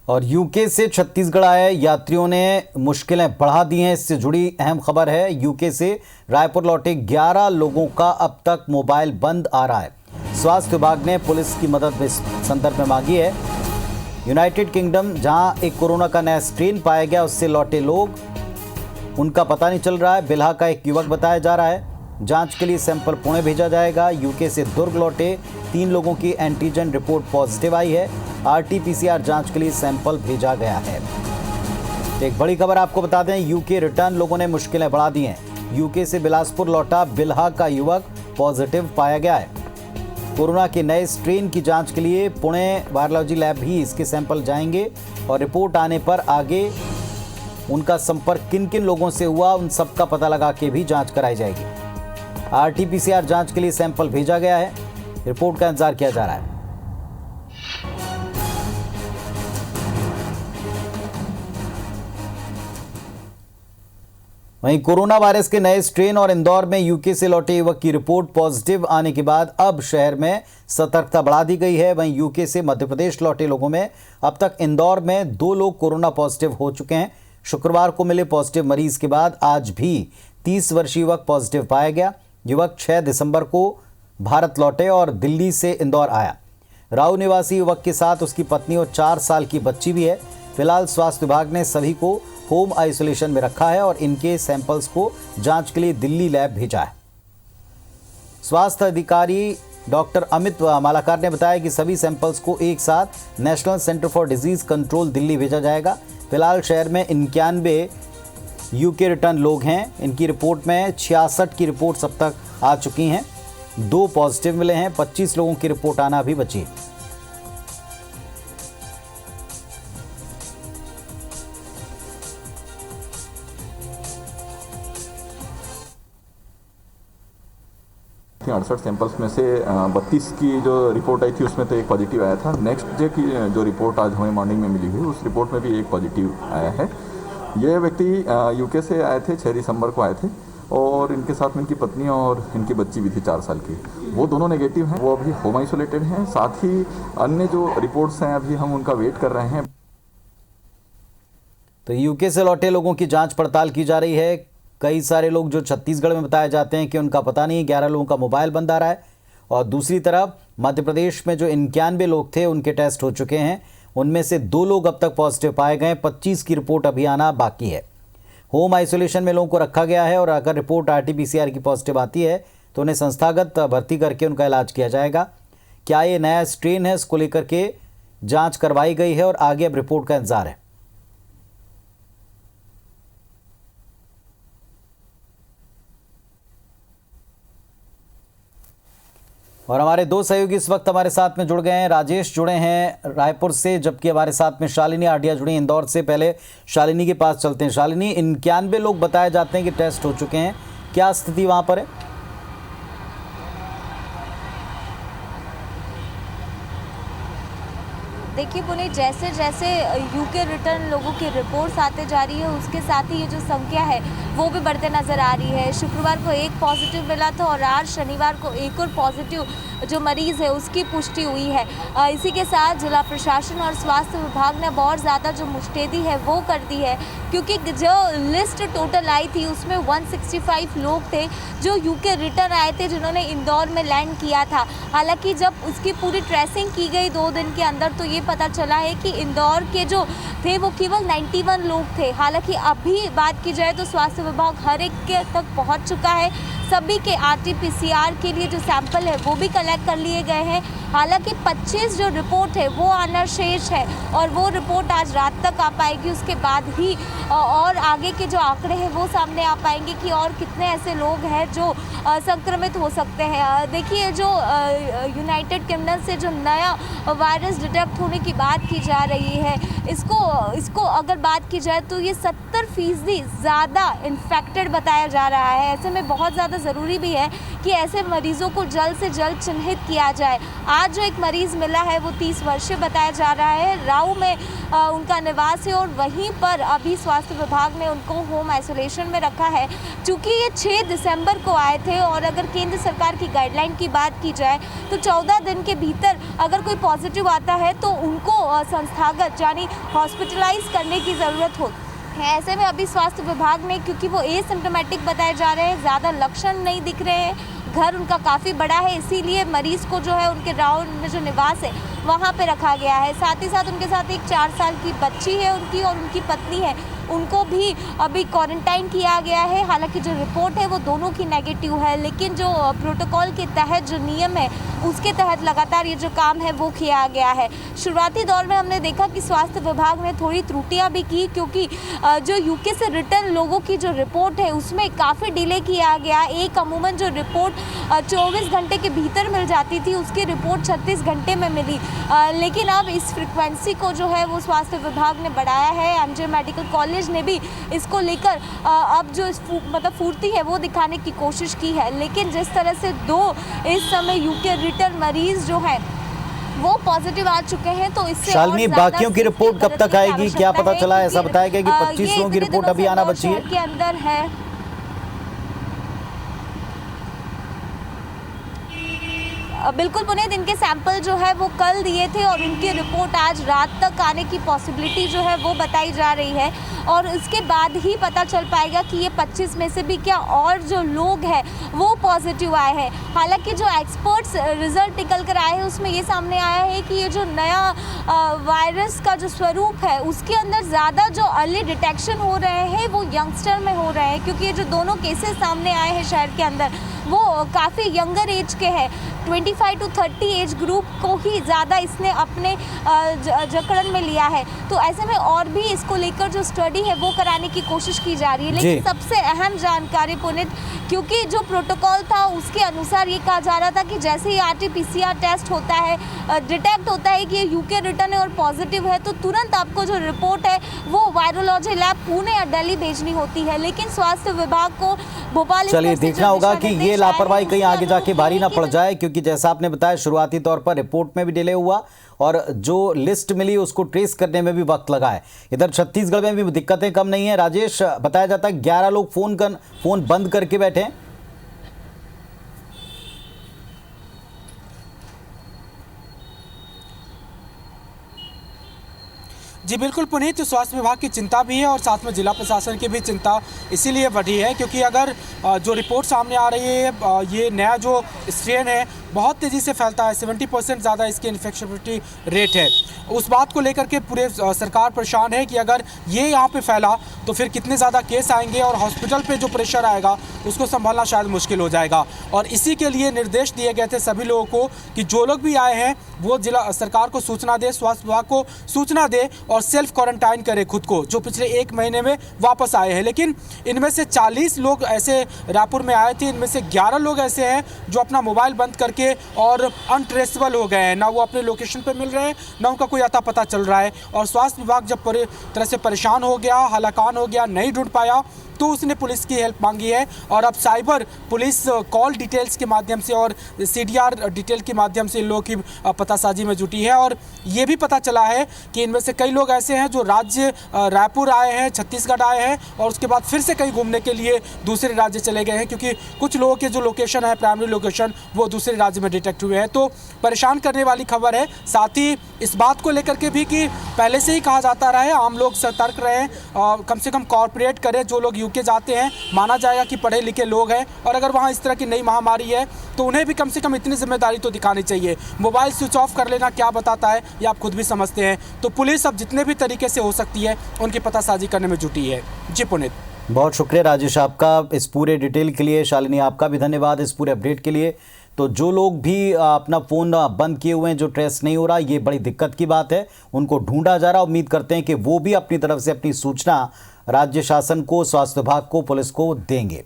और यूके से छत्तीसगढ़ आए यात्रियों ने मुश्किलें बढ़ा दी हैं। इससे जुड़ी अहम खबर है। यूके से रायपुर लौटे 11 लोगों का अब तक मोबाइल बंद आ रहा है। स्वास्थ्य विभाग ने पुलिस की मदद इस संदर्भ में मांगी है। यूनाइटेड किंगडम, जहां एक कोरोना का नया स्ट्रेन पाया गया, उससे लौटे लोग, उनका पता नहीं चल रहा है। बिल्हा का एक युवक बताया जा रहा है। जांच के लिए सैंपल पुणे भेजा जाएगा। यूके से दुर्ग लौटे 3 लोगों की एंटीजन रिपोर्ट पॉजिटिव आई है। RT-PCR जांच के लिए सैंपल भेजा गया है। तो एक बड़ी खबर आपको बता दें, यूके रिटर्न लोगों ने मुश्किलें बढ़ा दी हैं। यूके से बिलासपुर लौटा बिल्हा का युवक पॉजिटिव पाया गया है। कोरोना के नए स्ट्रेन की जांच के लिए पुणे वायरोलॉजी लैब भी इसके सैंपल जाएंगे और रिपोर्ट आने पर आगे उनका संपर्क किन किन लोगों से हुआ, उन सब का पता लगा के भी जांच कराई जाएगी। RT-PCR जांच के लिए सैंपल भेजा गया है। रिपोर्ट का इंतजार किया जा रहा है। वहीं कोरोना वायरस के नए स्ट्रेन और इंदौर में यूके से लौटे युवक की रिपोर्ट पॉजिटिव आने के बाद अब शहर में सतर्कता बढ़ा दी गई है। वहीं यूके से मध्य प्रदेश लौटे लोगों में अब तक इंदौर में 2 लोग कोरोना पॉजिटिव हो चुके हैं। शुक्रवार को मिले पॉजिटिव मरीज के बाद आज भी 30 वर्षीय युवक पॉजिटिव पाया गया। युवक 6 दिसंबर को भारत लौटे और दिल्ली से इंदौर आया। राऊ निवासी युवक के साथ उसकी पत्नी और 4 साल की बच्ची भी है। फिलहाल स्वास्थ्य विभाग ने सभी को होम आइसोलेशन में रखा है और इनके सैंपल्स को जांच के लिए दिल्ली लैब भेजा है। स्वास्थ्य अधिकारी डॉक्टर अमित मालाकार ने बताया कि सभी सैंपल्स को एक साथ national centre for disease control Delhi भेजा जाएगा। फिलहाल शहर में 91 यूके रिटर्न लोग हैं। इनकी रिपोर्ट में 66 की रिपोर्ट्स अब तक आ चुकी हैं। 2 पॉजिटिव मिले हैं। 25 लोगों की रिपोर्ट आना अभी बची है। थी 68 सैंपल्स में से 32 की जो रिपोर्ट आई थी उसमें तो एक पॉजिटिव आया था। नेक्स्ट डे की जो रिपोर्ट आज हमें मॉर्निंग में मिली हुई, उस रिपोर्ट में भी एक पॉजिटिव आया है। ये व्यक्ति यूके से आए थे, 6 दिसंबर को आए थे और इनके साथ में इनकी पत्नी और इनकी बच्ची भी थी 4 साल की। वो दोनों नेगेटिव हैं। वो अभी होम आइसोलेटेड हैं। साथ ही अन्य जो रिपोर्ट्स हैं अभी हम उनका वेट कर रहे हैं। तो यूके से लौटे लोगों की जांच पड़ताल की जा रही है। कई सारे लोग जो छत्तीसगढ़ में बताए जाते हैं कि उनका पता नहीं, 11 लोगों का मोबाइल बंद आ रहा है। और दूसरी तरफ मध्य प्रदेश में जो 91 लोग थे उनके टेस्ट हो चुके हैं। उनमें से 2 लोग अब तक पॉजिटिव पाए गए। 25 की रिपोर्ट अभी आना बाकी है। होम आइसोलेशन में लोगों को रखा गया है और अगर रिपोर्ट RT-PCR की पॉजिटिव आती है तो उन्हें संस्थागत भर्ती करके उनका इलाज किया जाएगा। क्या ये नया स्ट्रेन है, इसको लेकर के जाँच करवाई गई है और आगे अब रिपोर्ट का इंतजार है। और हमारे 2 सहयोगी इस वक्त हमारे साथ में जुड़ गए हैं। राजेश जुड़े हैं रायपुर से, जबकि हमारे साथ में शालिनी आडिया जुड़ी इंदौर से। पहले शालिनी के पास चलते हैं। शालिनी, 91 लोग बताए जाते हैं कि टेस्ट हो चुके हैं, क्या स्थिति वहां पर है? देखिए पुनीत, जैसे जैसे यूके रिटर्न लोगों की रिपोर्ट्स आते जा रही है, उसके साथ ही ये जो संख्या है वो भी बढ़ते नज़र आ रही है। शुक्रवार को एक पॉजिटिव मिला था और आज शनिवार को एक और पॉजिटिव जो मरीज़ है उसकी पुष्टि हुई है। इसी के साथ जिला प्रशासन और स्वास्थ्य विभाग ने बहुत ज़्यादा जो मुस्तैदी है वो कर दी है, क्योंकि जो लिस्ट टोटल आई थी उसमें 165 लोग थे जो यूके रिटर्न आए थे, जिन्होंने इंदौर में लैंड किया था। हालांकि जब उसकी पूरी ट्रेसिंग की गई 2 दिन के अंदर तो ये पता चला है कि इंदौर के जो थे वो केवल 91 लोग थे। हालांकि अभी बात की जाए तो स्वास्थ्य विभाग हर एक के तक पहुंच चुका है। सभी के RT-PCR के लिए जो सैंपल है वो भी कलेक्ट कर लिए गए हैं। हालांकि 25 जो रिपोर्ट है वो आना शेष है और वो रिपोर्ट आज रात तक आ पाएगी। उसके बाद ही और आगे के जो आंकड़े हैं वो सामने आ पाएंगे कि और कितने ऐसे लोग हैं जो संक्रमित हो सकते हैं। देखिए, जो यूनाइटेड किंगडम से जो नया वायरस डिटेक्ट होने की बात की जा रही है, इसको अगर बात की जाए तो ये 70% ज़्यादा इन्फेक्टेड बताया जा रहा है। ऐसे में बहुत ज़्यादा ज़्यादा ज़रूरी भी है कि ऐसे मरीज़ों को जल्द से जल्द चिन्हित किया जाए। आज जो एक मरीज़ मिला है वो 30 वर्षीय बताया जा रहा है, राऊ में उनका निवास है और वहीं पर अभी स्वास्थ्य विभाग ने उनको होम आइसोलेशन में रखा है। चूँकि ये 6 दिसंबर को आए थे और अगर केंद्र सरकार की गाइडलाइन की बात की जाए तो 14 दिन के भीतर अगर कोई पॉजिटिव आता है तो उनको संस्थागत यानी हॉस्पिटलाइज करने की ज़रूरत होती है। ऐसे में अभी स्वास्थ्य विभाग ने, क्योंकि वो एसिम्प्टोमेटिक बताए जा रहे हैं, ज़्यादा लक्षण नहीं दिख रहे हैं, घर उनका काफ़ी बड़ा है, इसीलिए मरीज़ को जो है उनके राउंड में जो निवास है वहाँ पे रखा गया है। साथ ही साथ उनके साथ एक 4 साल की बच्ची है उनकी और उनकी पत्नी है, उनको भी अभी क्वारंटाइन किया गया है। हालांकि जो रिपोर्ट है वो दोनों की नेगेटिव है, लेकिन जो प्रोटोकॉल के तहत जो नियम है उसके तहत लगातार ये जो काम है वो किया गया है। शुरुआती दौर में हमने देखा कि स्वास्थ्य विभाग ने थोड़ी त्रुटियां भी की, क्योंकि जो यूके से रिटर्न लोगों की जो रिपोर्ट है उसमें काफ़ी डिले किया गया। एक अमूमन जो रिपोर्ट 24 घंटे के भीतर मिल जाती थी, उसकी रिपोर्ट 36 घंटे में मिली। लेकिन अब इस फ्रिक्वेंसी को जो है वो स्वास्थ्य विभाग ने बढ़ाया है। एमजे मेडिकल कॉलेज ने भी इसको लेकर अब जो फुर्ती है वो दिखाने की कोशिश की है। लेकिन जिस तरह से 2 इस समय यूके रिटर्न मरीज जो है वो पॉजिटिव आ चुके हैं, तो इससे शालिनी, और ज़्यादा बाकियों की रिपोर्ट कब तक आएगी, क्या पता चला? ऐसा बताया गया कि 25 लोगों की रिपोर्ट अभी आना बची है के अंदर है। बिल्कुल पुनीत, इनके सैंपल जो है वो कल दिए थे और इनकी रिपोर्ट आज रात तक आने की पॉसिबिलिटी जो है वो बताई जा रही है और इसके बाद ही पता चल पाएगा कि ये 25 में से भी क्या और जो लोग हैं वो पॉजिटिव आए हैं। हालांकि जो एक्सपर्ट्स रिजल्ट निकल कर आए हैं उसमें ये सामने आया है कि ये जो नया वायरस का जो स्वरूप है उसके अंदर ज़्यादा जो अर्ली डिटेक्शन हो रहे हैं वो यंगस्टर में हो रहे हैं, क्योंकि ये जो दोनों केसेस सामने आए हैं शहर के अंदर वो काफ़ी यंगर एज के हैं। 25 to 30 एज ग्रुप को ही ज़्यादा इसने अपने जकड़न में लिया है। तो ऐसे में और भी इसको लेकर जो स्टडी है वो कराने की कोशिश की जा रही है। लेकिन सबसे अहम जानकारी पुनीत, क्योंकि जो प्रोटोकॉल था उसके अनुसार ये कहा जा रहा था कि जैसे ही RT-PCR टेस्ट होता है, डिटेक्ट होता है कि ये यूके रिटर्न है और पॉजिटिव है, तो तुरंत आपको जो रिपोर्ट है वो वायरोलॉजी लैब पुणे या दिल्ली भेजनी होती है। लेकिन स्वास्थ्य विभाग को भोपाल, चलिए देखना होगा कि ये लापरवाही कहीं आगे जाके भारी ना पड़ जाए, क्योंकि जैसा आपने बताया शुरुआती तौर पर रिपोर्ट में भी डिले हुआ और जो लिस्ट मिली उसको ट्रेस करने में भी वक्त लगा है। इधर छत्तीसगढ़ में भी दिक्कतें कम नहीं है। राजेश, बताया जाता है 11 लोग फोन बंद करके बैठे हैं। जी बिल्कुल पुनीत, स्वास्थ्य विभाग की चिंता भी है और साथ में जिला प्रशासन की भी चिंता इसीलिए बढ़ी है क्योंकि अगर जो रिपोर्ट सामने आ रही है ये नया जो स्ट्रेन है बहुत तेज़ी से फैलता है, 70% ज़्यादा इसकी इन्फेक्शबिलिटी रेट है। उस बात को लेकर के पूरे सरकार परेशान है कि अगर ये यहाँ पे फैला तो फिर कितने ज़्यादा केस आएंगे और हॉस्पिटल पे जो प्रेशर आएगा उसको संभालना शायद मुश्किल हो जाएगा। और इसी के लिए निर्देश दिए गए थे सभी लोगों को कि जो लोग भी आए हैं वो जिला सरकार को सूचना दे, स्वास्थ्य विभाग को सूचना दे और सेल्फ क्वारंटाइन करे खुद को, जो पिछले 1 महीने में वापस आए हैं। लेकिन इनमें से 40 लोग ऐसे रायपुर में आए थे, इनमें से 11 लोग ऐसे हैं जो अपना मोबाइल बंद करके और अनट्रेसेबल हो गए हैं, ना वो अपने लोकेशन पे मिल रहे हैं ना उनका कोई अता पता चल रहा है। और स्वास्थ्य विभाग जब पूरी तरह से परेशान हो गया, हलाकान हो गया, नहीं ढूंढ पाया तो उसने पुलिस की हेल्प मांगी है और अब साइबर पुलिस कॉल डिटेल्स के माध्यम से और CDR डिटेल के माध्यम से इन लोगों की पतासाजी में जुटी है। और ये भी पता चला है कि इनमें से कई लोग ऐसे हैं जो राज्य रायपुर आए हैं, छत्तीसगढ़ आए हैं और उसके बाद फिर से कहीं घूमने के लिए दूसरे राज्य चले गए हैं, क्योंकि कुछ लोगों के जो लोकेशन है प्राइमरी लोकेशन वो दूसरे राज्य में डिटेक्ट हुए हैं। तो परेशान करने वाली खबर है। साथ ही इस बात को लेकर के भी कि पहले से ही कहा जाता रहा है आम लोग सतर्क रहें, कम से कम कॉर्पोरेट करें। जो लोग यूके जाते हैं माना जाएगा कि पढ़े लिखे लोग हैं और अगर वहाँ इस तरह की नई महामारी है तो उन्हें भी कम से कम इतनी जिम्मेदारी तो दिखानी चाहिए। मोबाइल स्विच ऑफ कर लेना क्या बताता है ये आप खुद भी समझते हैं। तो पुलिस अब जितने भी तरीके से हो सकती है उनकी पतासाजी करने में जुटी है। जी पुनीत, बहुत शुक्रिया राजेश आपका इस पूरे डिटेल के लिए। शालिनी आपका भी धन्यवाद इस पूरे अपडेट के लिए। तो जो लोग भी अपना फ़ोन बंद किए हुए हैं, जो ट्रेस नहीं हो रहा, ये बड़ी दिक्कत की बात है, उनको ढूंढा जा रहा। उम्मीद करते हैं कि वो भी अपनी तरफ से अपनी सूचना राज्य शासन को, स्वास्थ्य विभाग को, पुलिस को देंगे।